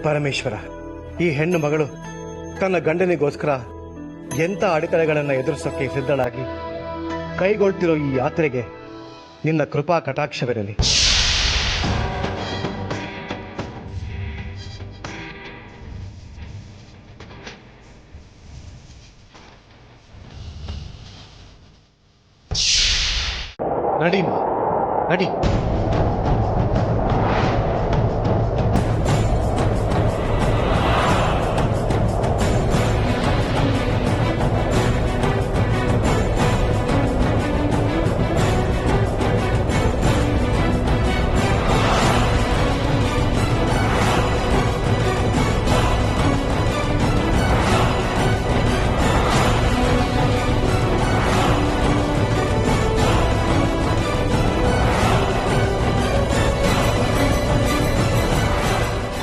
ಪರಮೇಶ್ವರ, ಈ ಹೆಣ್ಣು ಮಗಳು ತನ್ನ ಗಂಡನಿಗೋಸ್ಕರ ಎಂಥ ಅಡೆತಡೆಗಳನ್ನು ಎದುರಿಸೋಕೆ ಸಿದ್ಧಳಾಗಿ ಕೈಗೊಳ್ತಿರೋ ಈ ಯಾತ್ರೆಗೆ ನಿನ್ನ ಕೃಪಾ ಕಟಾಕ್ಷವಿರಲಿ. ನಡೀಮ, ನಡಿ.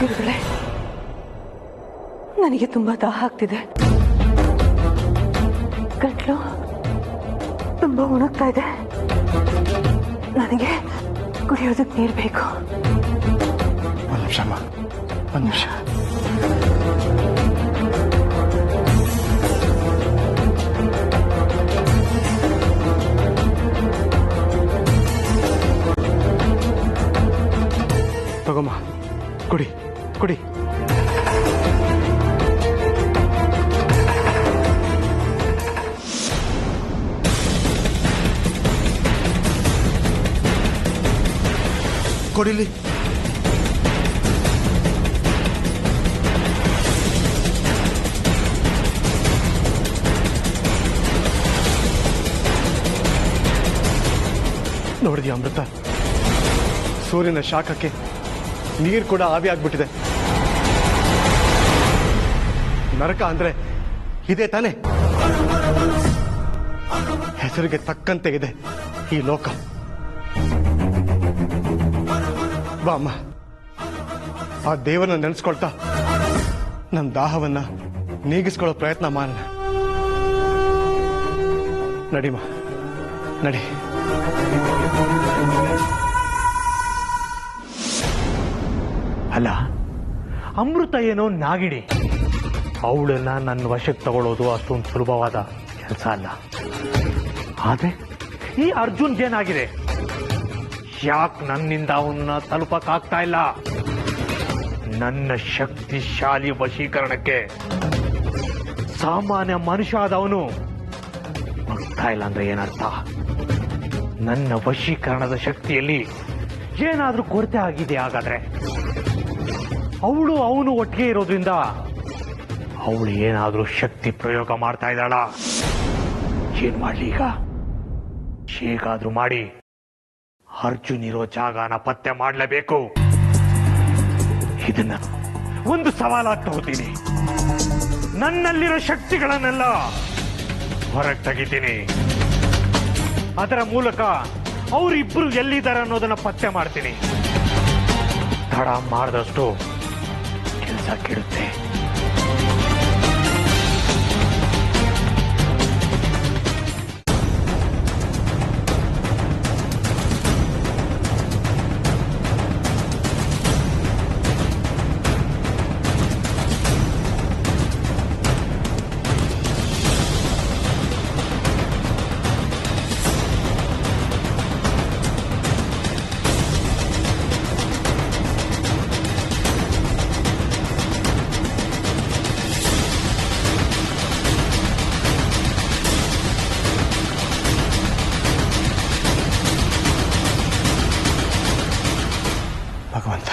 ಗುರುಗಳೇ, ನನಗೆ ತುಂಬಾ ದಾಹ ಆಗ್ತಿದೆ. ಗಂಟ್ಲು ತುಂಬಾ ಉಣುಕ್ತಾ ಇದೆ. ನನಗೆ ಕುಡಿಯೋದಕ್ಕೆ ನೀರು ಬೇಕು. ಒಂದು ನಿಮಿಷ ಅಮ್ಮ, ಒಂದು ನಿಮಿಷ. ತಗೊಮ್ಮ, ಕುಡಿ ಕುಡಿ. ಕೊಡಿಲಿ. ನೋಡಿದ್ಯಾ ಅಮೃತ, ಸೂರ್ಯನ ಶಾಖಕ್ಕೆ ನೀರು ಕೂಡ ಆವಿ ಆಗ್ಬಿಟ್ಟಿದೆ. ನರಕ ಅಂದ್ರೆ ಇದೇ ತಾನೆ? ಹೆಸರಿಗೆ ತಕ್ಕಂತೆ ಇದೆ ಈ ಲೋಕ. ಬಾ ಅಮ್ಮ, ಆ ದೇವರನ್ನ ನೆನೆಸ್ಕೊಳ್ತಾ ನಮ್ಮ ದಾಹವನ್ನ ನೀಗಿಸ್ಕೊಳ್ಳೋ ಪ್ರಯತ್ನ ಮಾಡೋಣ. ನಡಿಮ, ನಡಿ. ಅಲ್ಲ, ಅಮೃತ ಏನೋ ನಾಗಿಣಿ, ಅವಳನ್ನ ನನ್ನ ವಶಕ್ಕೆ ತಗೊಳ್ಳೋದು ಅಷ್ಟೊಂದು ಸುಲಭವಾದ ಕೆಲಸ ಅಲ್ಲ. ಆದ್ರೆ ಈ ಅರ್ಜುನ್ಗೇನಾಗಿದೆ? ಯಾಕೆ ನನ್ನಿಂದ ಅವನ್ನ ತಲುಪಕ್ಕಾಗ್ತಾ ಇಲ್ಲ? ನನ್ನ ಶಕ್ತಿಶಾಲಿ ವಶೀಕರಣಕ್ಕೆ ಸಾಮಾನ್ಯ ಮನುಷ್ಯ ಆದವನು ಬರ್ತಾ ಇಲ್ಲ ಅಂದ್ರೆ ಏನರ್ಥ? ನನ್ನ ವಶೀಕರಣದ ಶಕ್ತಿಯಲ್ಲಿ ಏನಾದ್ರೂ ಕೊರತೆ ಆಗಿದೆ. ಹಾಗಾದ್ರೆ ಅವಳು ಅವನು ಒಟ್ಟಿಗೆ ಇರೋದ್ರಿಂದ ಅವಳು ಏನಾದ್ರೂ ಶಕ್ತಿ ಪ್ರಯೋಗ ಮಾಡ್ತಾ ಇದ್ದಾಳ? ಏನ್ ಮಾಡ್ಲಿ ಈಗ? ಹೇಗಾದ್ರೂ ಮಾಡಿ ಅರ್ಜುನ್ ಇರೋ ಜಾಗನ ಪತ್ತೆ ಮಾಡಲೇಬೇಕು. ಇದನ್ನ ಒಂದು ಸವಾಲಾಗಿ ತಗೋತೀನಿ. ನನ್ನಲ್ಲಿರೋ ಶಕ್ತಿಗಳನ್ನೆಲ್ಲ ಹೊರಗೆ ತೆಗಿತೀನಿ. ಅದರ ಮೂಲಕ ಅವರಿಬ್ರು ಎಲ್ಲಿದ್ದಾರೆ ಅನ್ನೋದನ್ನ ಪತ್ತೆ ಮಾಡ್ತೀನಿ. ತಡ ಮಾಡಿದಷ್ಟು ಕೆಲಸ ಕೆಡುತ್ತೆ. ಭಗವಂತ,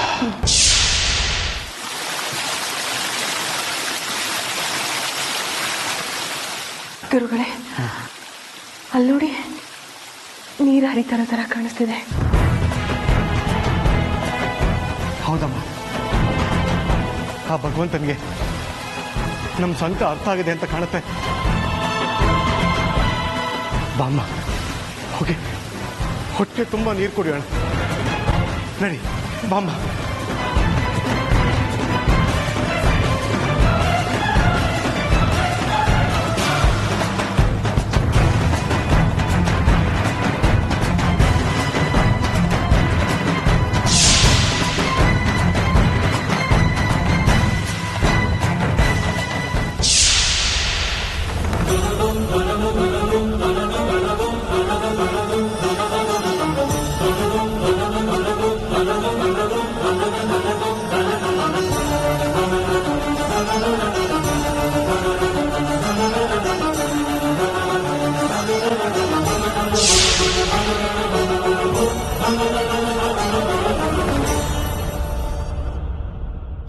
ಗುರುಗಳೇ, ಅಲ್ಲೋಡಿ, ನೀರು ಹರಿತಾರ ತರ ಕಾಣಿಸ್ತಿದೆ. ಹೌದಮ್ಮ, ಆ ಭಗವಂತನಿಗೆ ನಮ್ಮ ಸಂಕಟ ಅರ್ಥ ಆಗಿದೆ ಅಂತ ಕಾಣುತ್ತೆ. ಬಾಮ್ಮ, ಹೋಗಿ ಹೊಟ್ಟೆ ತುಂಬಾ ನೀರು ಕುಡಿಯೋಣ. ನಡಿ ಬಾಮ್ಮ.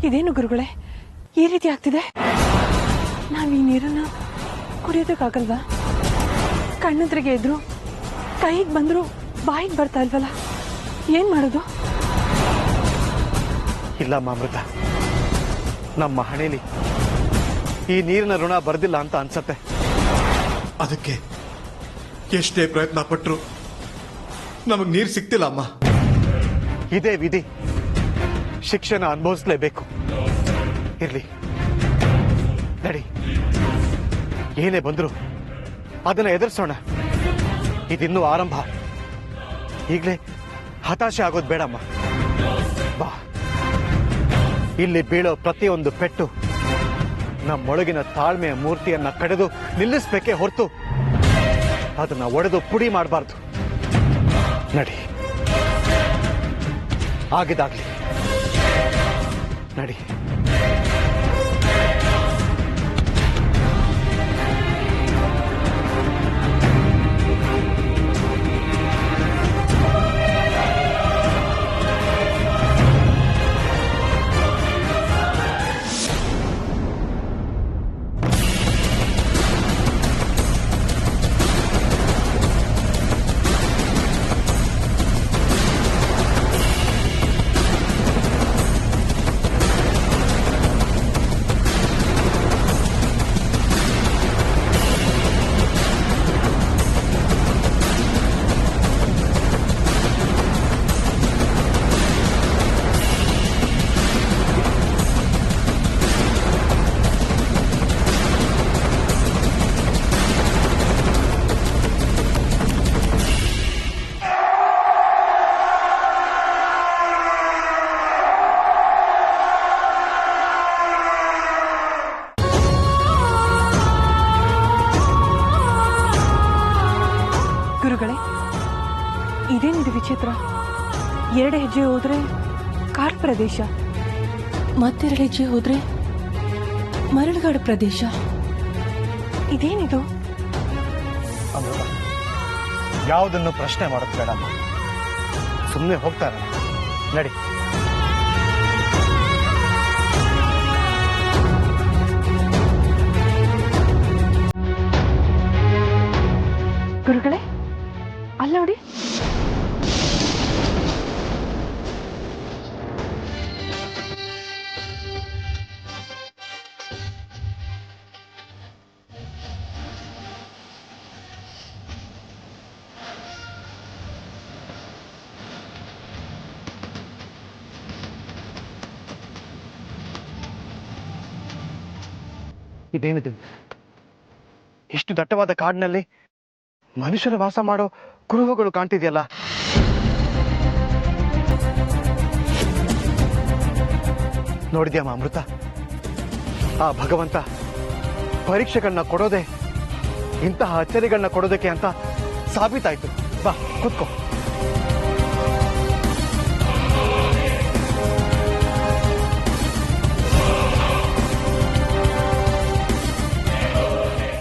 ಇದೇನು ಗುರುಗಳೇ ಈ ರೀತಿ ಆಗ್ತಿದೆ? ನಾವು ಈ ನೀರನ್ನ ಕುಡಿಯೋದಕ್ಕಾಗಲ್ವಾ? ಕಣ್ಣೆದ್ರಿಗೆ ಇದ್ರು, ಕೈಗೆ ಬಂದ್ರು, ಬಾಯಿಗೆ ಬರ್ತಾ ಇಲ್ವಲ್ಲ, ಏನ್ ಮಾಡೋದು? ಇಲ್ಲ ಅಮೃತ, ನಮ್ಮ ಹಣೆಯಲ್ಲಿ ಈ ನೀರಿನ ಋಣ ಬರ್ದಿಲ್ಲ ಅಂತ ಅನ್ಸತ್ತೆ. ಅದಕ್ಕೆ ಎಷ್ಟೇ ಪ್ರಯತ್ನ ಪಟ್ರು ನಮಗ್ ನೀರು ಸಿಕ್ತಿಲ್ಲ ಅಮ್ಮ. ಇದೇ ವಿಧಿ, ಶಿಕ್ಷಣ ಅನುಭವಿಸ್ಲೇಬೇಕು. ಇರ್ಲಿ ನಡಿ, ಏನೇ ಬಂದ್ರು ಅದನ್ನ ಎದುರಿಸೋಣ. ಇದಿನ್ನೂ ಆರಂಭ. ಈಗಲೇ ಹತಾಶೆ ಆಗೋದು ಬೇಡಮ್ಮ. ಬಾ, ಇಲ್ಲಿ ಬೀಳೋ ಪ್ರತಿಯೊಂದು ಪೆಟ್ಟು ನಮ್ಮೊಳಗಿನ ತಾಳ್ಮೆಯ ಮೂರ್ತಿಯನ್ನ ಕಡೆದು ನಿಲ್ಲಿಸ್ಬೇಕೇ ಹೊರತು ಅದನ್ನ ಒಡೆದು ಪುಡಿ ಮಾಡಬಾರ್ದು. ನಡಿ, ಆಗಿದಾಗ್ಲಿ ನಡಿ. ಗುರುಗಳೇ, ಇದೇನಿದು ವಿಚಿತ್ರ? 2 ಹೆಜ್ಜೆ ಹೋದ್ರೆ ಕಾಡ್ ಪ್ರದೇಶ, ಮತ್ತೆರಡು ಹೆಜ್ಜೆ ಹೋದ್ರೆ ಮರಳುಗಾಡು ಪ್ರದೇಶ. ಇದೇನಿದು? ಅಮೃತ, ಯಾವುದನ್ನು ಪ್ರಶ್ನೆ ಮಾಡೋದು ಬೇಡಮ್ಮ. ಸುಮ್ಮನೆ ಹೋಗ್ತಾರ. ನಡಿ. ಗುರುಗಳೇ, ಅಲ್ಲ ನೋಡಿ, ಇದೇನಿದೆ? ಇಷ್ಟು ದಟ್ಟವಾದ ಕಾಡಿನಲ್ಲಿ ಮನುಷ್ಯರ ವಾಸ ಮಾಡೋ ಕುರುಹುಗಳು ಕಾಣ್ತಿದೆಯಲ್ಲ. ನೋಡಿದ್ಯಾಮ ಅಮೃತ, ಆ ಭಗವಂತ ಪರೀಕ್ಷೆಗಳನ್ನ ಕೊಡೋದೆ ಇಂತಹ ಅಚ್ಚರಿಗಳನ್ನ ಕೊಡೋದಕ್ಕೆ ಅಂತ ಸಾಬೀತಾಯ್ತು. ಬಾ, ಕೂತ್ಕೋ.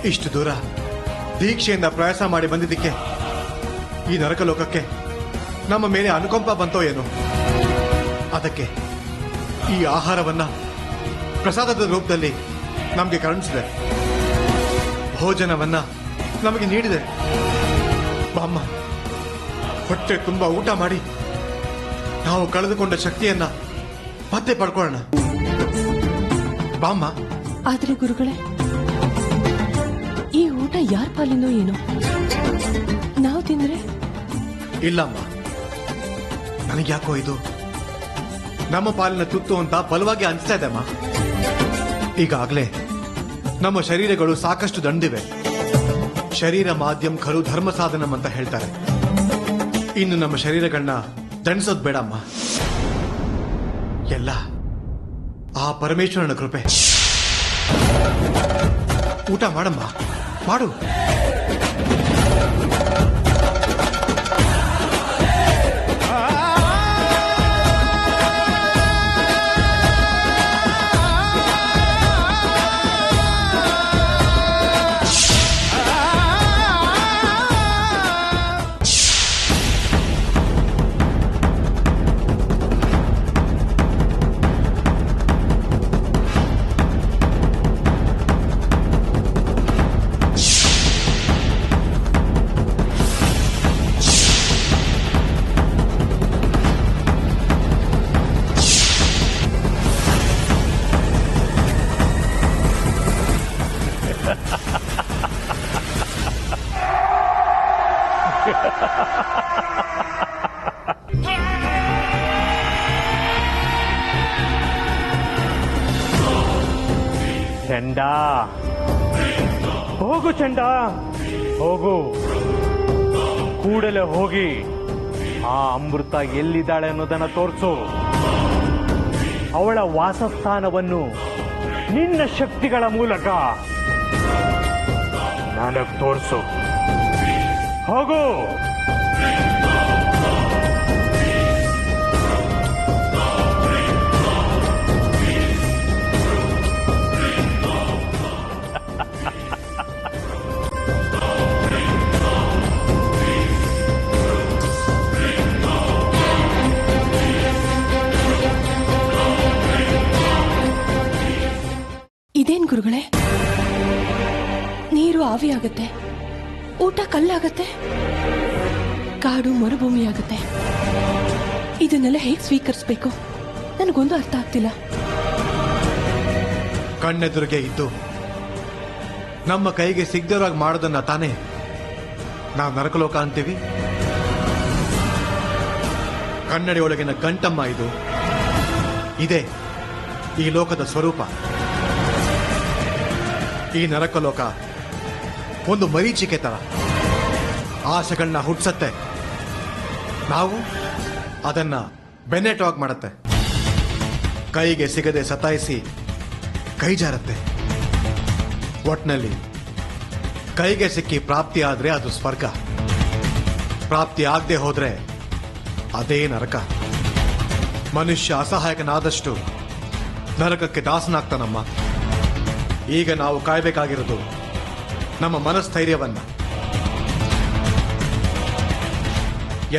ಇಷ್ಟು ದೂರ ದೀಕ್ಷೆಯಿಂದ ಪ್ರಯಾಸ ಮಾಡಿ ಬಂದಿದ್ದಕ್ಕೆ ಈ ನರಕಲೋಕಕ್ಕೆ ನಮ್ಮ ಮೇಲೆ ಅನುಕಂಪ ಬಂತೋ ಏನೋ. ಅದಕ್ಕೆ ಈ ಆಹಾರವನ್ನ ಪ್ರಸಾದದ ರೂಪದಲ್ಲಿ ನಮಗೆ ಕರುಣಿಸಿದೆ, ಭೋಜನವನ್ನ ನಮಗೆ ನೀಡಿದೆ. ಬಾಮ್ಮ, ಹೊಟ್ಟೆ ತುಂಬಾ ಊಟ ಮಾಡಿ ನಾವು ಕಳೆದುಕೊಂಡ ಶಕ್ತಿಯನ್ನ ಮತ್ತೆ ಪಡ್ಕೊಳ್ಳೋಣ. ಬಾಮ್ಮ. ಆದ್ರೆ ಗುರುಗಳೇ, ಈ ಊಟ ಯಾರ ಪಾಲಿನೋ ಏನೋ, ನಾವು ತಿಂದ್ರೆ? ಇಲ್ಲಮ್ಮ, ನನಗ್ಯಾಕೋ ಇದು ನಮ್ಮ ಪಾಲಿನ ತುತ್ತು ಅಂತ ಬಲವಾಗಿ ಅನಿಸ್ತಾ ಇದೆ ಅಮ್ಮ. ಈಗಾಗಲೇ ನಮ್ಮ ಶರೀರಗಳು ಸಾಕಷ್ಟು ದಂಡಿವೆ. ಶರೀರ ಮಾಧ್ಯಮ ಖರು ಧರ್ಮ ಸಾಧನಂ ಅಂತ ಹೇಳ್ತಾರೆ. ಇನ್ನು ನಮ್ಮ ಶರೀರಗಳನ್ನ ದಂಡಿಸೋದು ಬೇಡಮ್ಮ. ಎಲ್ಲ ಆ ಪರಮೇಶ್ವರನ ಕೃಪೆ. ಊಟ ಮಾಡಮ್ಮ, ಮಾಡು. ಚಂಡ, ಹೋಗು ಚಂಡ, ಹೋಗು. ಕೂಡಲೇ ಹೋಗಿ ಆ ಅಮೃತ ಎಲ್ಲಿದ್ದಾಳೆ ಅನ್ನೋದನ್ನ ತೋರಿಸು. ಅವಳ ವಾಸಸ್ಥಾನವನ್ನು ನಿನ್ನ ಶಕ್ತಿಗಳ ಮೂಲಕ ನನಗೆ ತೋರಿಸು. ಹೋಗು. ಇದೇನ್ ಗುರುಗಳೇ, ನೀರು ಆವಿಯಾಗತ್ತೆ, ಊಟ ಕಲ್ಲಾಗತ್ತೆ, ಕಾಡು ಮರುಭೂಮಿಯಾಗತ್ತೆ. ಇದನ್ನೆಲ್ಲ ಹೇಗೆ ಸ್ವೀಕರಿಸಬೇಕು ನನಗೊಂದು ಅರ್ಥ ಆಗ್ತಿಲ್ಲ. ಕಣ್ಣೆದುರಿಗೆ ಇದ್ದು ನಮ್ಮ ಕೈಗೆ ಸಿಗದಿರೋಗಿ ಮಾಡೋದನ್ನ ತಾನೇ ನಾವು ನರಕಲೋಕ ಅಂತೀವಿ. ಕನ್ನಡಿಯೊಳಗಿನ ಗಂಟಮ್ಮ ಇದು. ಇದೇ ಈ ಲೋಕದ ಸ್ವರೂಪ. ಈ ನರಕಲೋಕ ಒಂದು ಮರೀಚಿಕೆ ತರ ಆಸೆಗಳನ್ನ ಹುಟ್ಟಿಸತ್ತೆ, ನಾವು ಅದನ್ನ ಬೆನ್ನೆಟವಾಗಿ ಮಾಡುತ್ತೆ. ಕೈಗೆ ಸಿಗದೆ ಸತಾಯಿಸಿ ಕೈ ಜಾರತ್ತೆ. ಒಟ್ನಲ್ಲಿ ಕೈಗೆ ಸಿಕ್ಕಿ ಪ್ರಾಪ್ತಿ ಆದ್ರೆ ಅದು ಸ್ವರ್ಗ, ಪ್ರಾಪ್ತಿ ಆಗದೆ ಹೋದ್ರೆ ಅದೇ ನರಕ. ಮನುಷ್ಯ ಅಸಹಾಯಕನಾದಷ್ಟು ನರಕಕ್ಕೆ ದಾಸನಾಗ್ತಾನಮ್ಮ. ಈಗ ನಾವು ಕಾಯ್ಬೇಕಾಗಿರೋದು ನಮ್ಮ ಮನಸ್ಥೈರ್ಯವನ್ನ.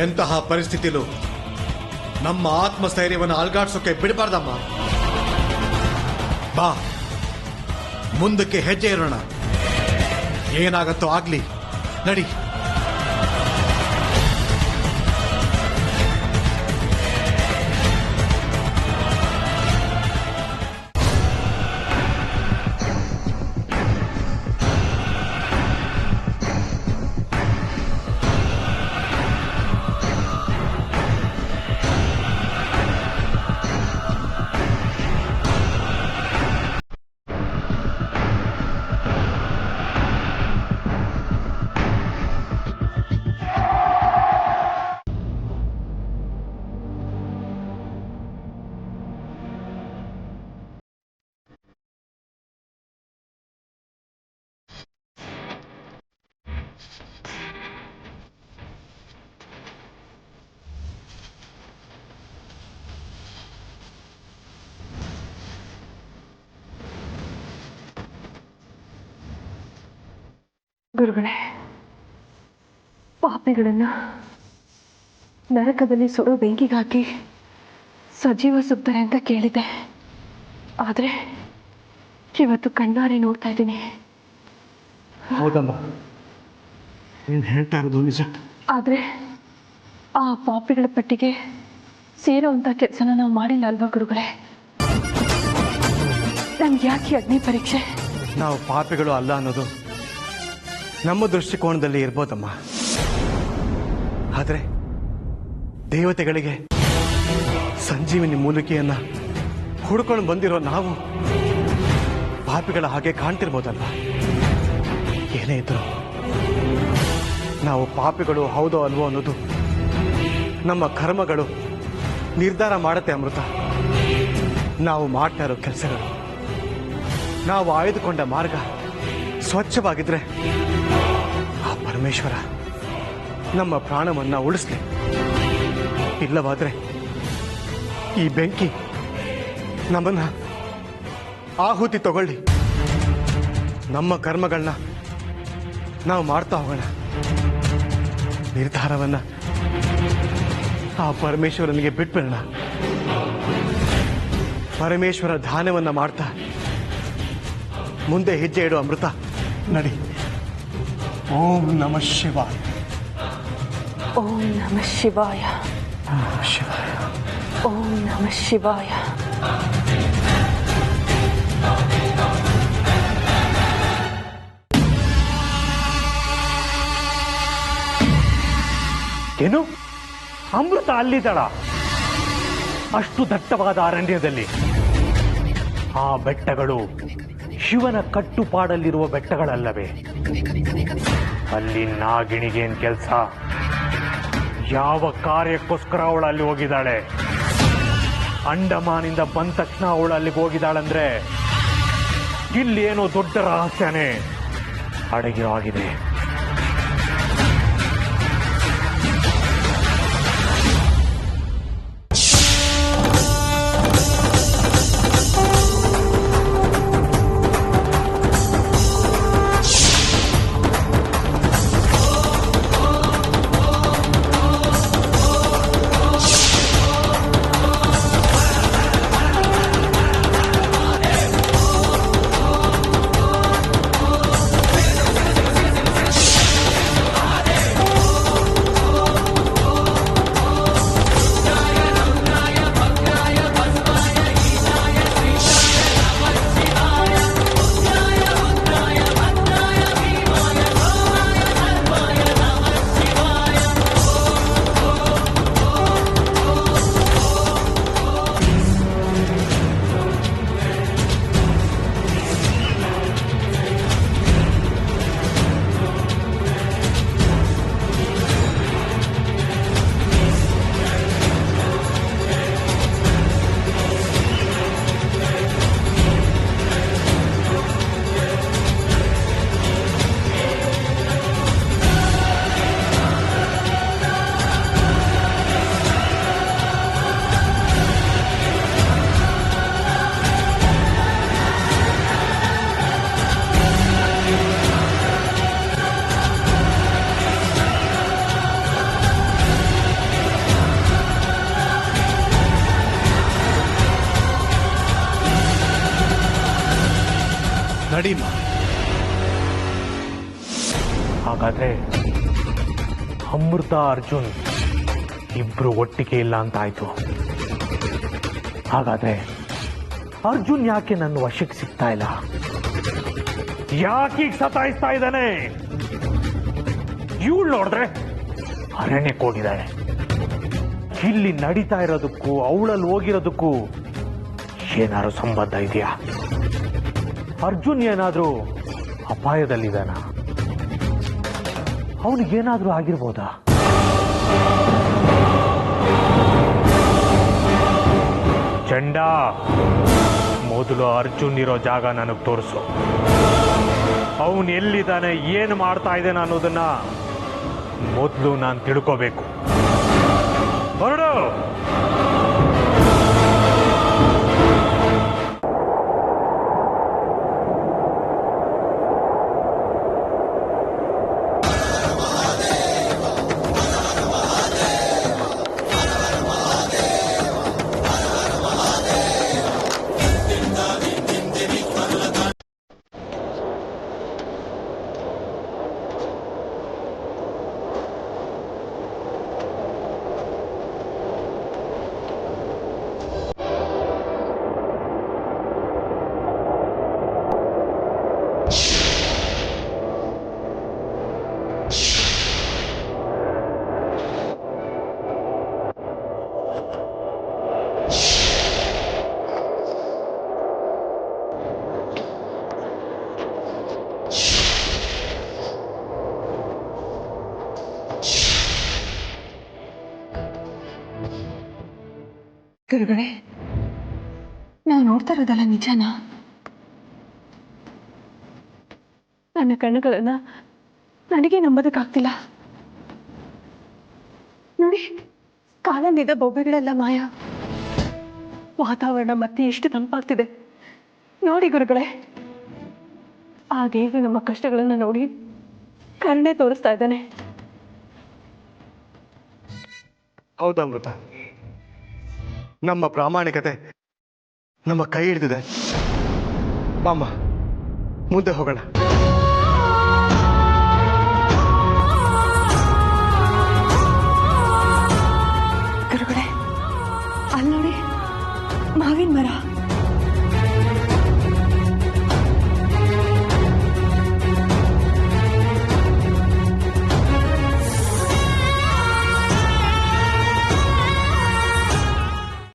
ಎಂತಹ ಪರಿಸ್ಥಿತಿಲೂ ನಮ್ಮ ಆತ್ಮಸ್ಥೈರ್ಯವನ್ನು ಅಲ್ಗಾಡ್ಸೋಕೆ ಬಿಡಬಾರ್ದಮ್ಮ. ಬಾ, ಮುಂದಕ್ಕೆ ಹೆಜ್ಜೆ ಇರೋಣ. ಏನಾಗತ್ತೋ ಆಗ್ಲಿ, ನಡಿ. ಗುರುಗಳೇ, ಪಾಪಿಗಳನ್ನ ನರಕದಲ್ಲಿ ಸುಡೋ ಬೆಂಕಿಗೆ ಹಾಕಿ ಸಜೀವ ಸುಡ್ತಾರೆ ಅಂತ ಕೇಳಿದೆ. ಆದರೆ ಇವತ್ತು ಕಣ್ಣಾರೆ ನೋಡ್ತಾ ಇದ್ದೀನಿ. ಹೌದಮ್ಮ, ನೀನು ಹೇಳ್ತಾ ಇರೋದು ನಿಜ. ಆದರೆ ಆ ಪಾಪಿಗಳ ಪಟ್ಟಿಗೆ ಸೇರೋವಂಥ ಕೆಲಸನ ನಾವು ಮಾಡಿಲ್ಲ ಅಲ್ವಾ ಗುರುಗಳೇ? ನಮ್ಗೆ ಯಾಕೆ ಅಗ್ನಿ ಪರೀಕ್ಷೆ? ನಾವು ಪಾಪಿಗಳು ಅಲ್ಲ ಅನ್ನೋದು ನಮ್ಮ ದೃಷ್ಟಿಕೋನದಲ್ಲಿ ಇರ್ಬೋದಮ್ಮ. ಆದರೆ ದೇವತೆಗಳಿಗೆ ಸಂಜೀವಿನಿ ಮೂಲಿಕೆಯನ್ನ ಹುಡ್ಕೊಂಡು ಬಂದಿರೋ ನಾವು ಪಾಪಿಗಳ ಹಾಗೆ ಕಾಣ್ತಿರ್ಬೋದಲ್ವ? ಏನೇ ಇದ್ರು ನಾವು ಪಾಪಿಗಳು ಹೌದೋ ಅಲ್ವೋ ಅನ್ನೋದು ನಮ್ಮ ಕರ್ಮಗಳು ನಿರ್ಧಾರ ಮಾಡುತ್ತೆ ಅಮೃತ. ನಾವು ಮಾಡ್ತಾ ಇರೋ ಕೆಲಸಗಳು, ನಾವು ಆಯ್ದುಕೊಂಡ ಮಾರ್ಗ ಸ್ವಚ್ಛವಾಗಿದ್ರೆ ಆ ಪರಮೇಶ್ವರ ನಮ್ಮ ಪ್ರಾಣವನ್ನ ಉಳಿಸ್ಲಿ. ಇಲ್ಲವಾದ್ರೆ ಈ ಬೆಂಕಿ ನಮ್ಮನ್ನ ಆಹುತಿ ತಗೊಳ್ಳಿ. ನಮ್ಮ ಕರ್ಮಗಳನ್ನ ನಾವು ಮಾಡ್ತಾ ಹೋಗೋಣ. ನಿರ್ಧಾರವನ್ನ ಆ ಪರಮೇಶ್ವರನಿಗೆ ಬಿಟ್ಬಿಡೋಣ. ಪರಮೇಶ್ವರ ಧ್ಯಾನವನ್ನ ಮಾಡ್ತಾ ಮುಂದೆ ಹೆಜ್ಜೆ ಇಡು ಅಮೃತ. ನಡಿ. ಓಂ ನಮಃ ಶಿವಾಯ. ಓಂ ನಮಃ ಶಿವಾಯ. ಶಿವಾಯ. ಓಂ ನಮಃ ಶಿವಾಯ. ಏನು ಅಮೃತ ಅಲ್ಲಿದ್ದಾಳ? ಅಷ್ಟು ದಟ್ಟವಾದ ಅರಣ್ಯದಲ್ಲಿ ಆ ಬೆಟ್ಟಗಳು ಶಿವನ ಕಟ್ಟುಪಾಡಲ್ಲಿರುವ ಬೆಟ್ಟಗಳಲ್ಲವೇ? ಅಲ್ಲಿ ನಾಗಿಣಿಗೇನ್ ಕೆಲಸ? ಯಾವ ಕಾರ್ಯಕ್ಕೋಸ್ಕರ ಅವಳು ಅಲ್ಲಿ ಹೋಗಿದ್ದಾಳೆ? ಅಂಡಮಾನಿಂದ ಬಂದ ತಕ್ಷಣ ಅವಳು ಅಲ್ಲಿಗೆ ಹೋಗಿದ್ದಾಳಂದ್ರೆ ಇಲ್ಲಿ ಏನೋ ದೊಡ್ಡ ರಹಸ್ಯನೇ ಅಡಗಿರೋ ಆಗಿದೆ. ನಡೀಮ. ಹಾಗಾದ್ರೆ ಅಮೃತ ಅರ್ಜುನ್ ಇಬ್ರು ಒಟ್ಟಿಗೆ ಇಲ್ಲ ಅಂತ ಆಯ್ತು. ಹಾಗಾದ್ರೆ ಅರ್ಜುನ್ ಯಾಕೆ ನನ್ನ ವಶಕ್ಕೆ ಸಿಗ್ತಾ ಇಲ್ಲ? ಯಾಕೆ ಸತಾಯಿಸ್ತಾ ಇದ್ದಾನೆ? ಇವಳು ನೋಡಿದ್ರೆ ಅರಣ್ಯಕ್ಕೆ ಹೋಗಿದ್ದಾಳೆ. ಇಲ್ಲಿ ನಡೀತಾ ಇರೋದಕ್ಕೂ ಅವಳಲ್ಲಿ ಹೋಗಿರೋದಕ್ಕೂ ಏನಾದ್ರು ಸಂಬಂಧ ಇದೆಯಾ? ಅರ್ಜುನ್ ಏನಾದ್ರೂ ಅಪಾಯದಲ್ಲಿದ್ದಾನ? ಅವನಿಗೇನಾದ್ರೂ ಆಗಿರ್ಬೋದಾ? ಚಂಡ, ಮೊದಲು ಅರ್ಜುನ್ ಇರೋ ಜಾಗ ನನಗೆ ತೋರಿಸು. ಅವನು ಎಲ್ಲಿದ್ದಾನೆ, ಏನು ಮಾಡ್ತಾ ಇದ್ದಾನೆ ಅನ್ನೋದನ್ನ ಮೊದಲು ನಾನು ತಿಳ್ಕೋಬೇಕು. ಹೊರಡು. ಗುರುಗಳೇ, ನಾವು ನೋಡ್ತಾ ಇರೋದಲ್ಲ ನಿಜನಾ? ನನ್ನ ಕಣ್ಣುಗಳನ್ನು ನನಗೆ ನಂಬೋದಕ್ಕಾಗ್ತಿಲ್ಲ. ನೋಡಿ, ಕಾಲಂದಿದ್ದ ಬೊಬ್ಬೆಗಳೆಲ್ಲ ಮಾಯ. ವಾತಾವರಣ ಮತ್ತೆ ಎಷ್ಟು ತಂಪಾಗ್ತಿದೆ ನೋಡಿ ಗುರುಗಳೇ. ಆ ದೇವರು ನಮ್ಮ ಕಷ್ಟಗಳನ್ನು ನೋಡಿ ಕರುಣೆ ತೋರಿಸ್ತಾ ಇದ್ದಾನೆ. ಹೌದಾ ಅಮೃತ? ನಮ್ಮ ಪ್ರಾಮಾಣಿಕತೆ ನಮ್ಮ ಕೈ ಹಿಡಿದಿದೆ. ಬಾಮ್ಮ, ಮುಂದೆ ಹೋಗೋಣ.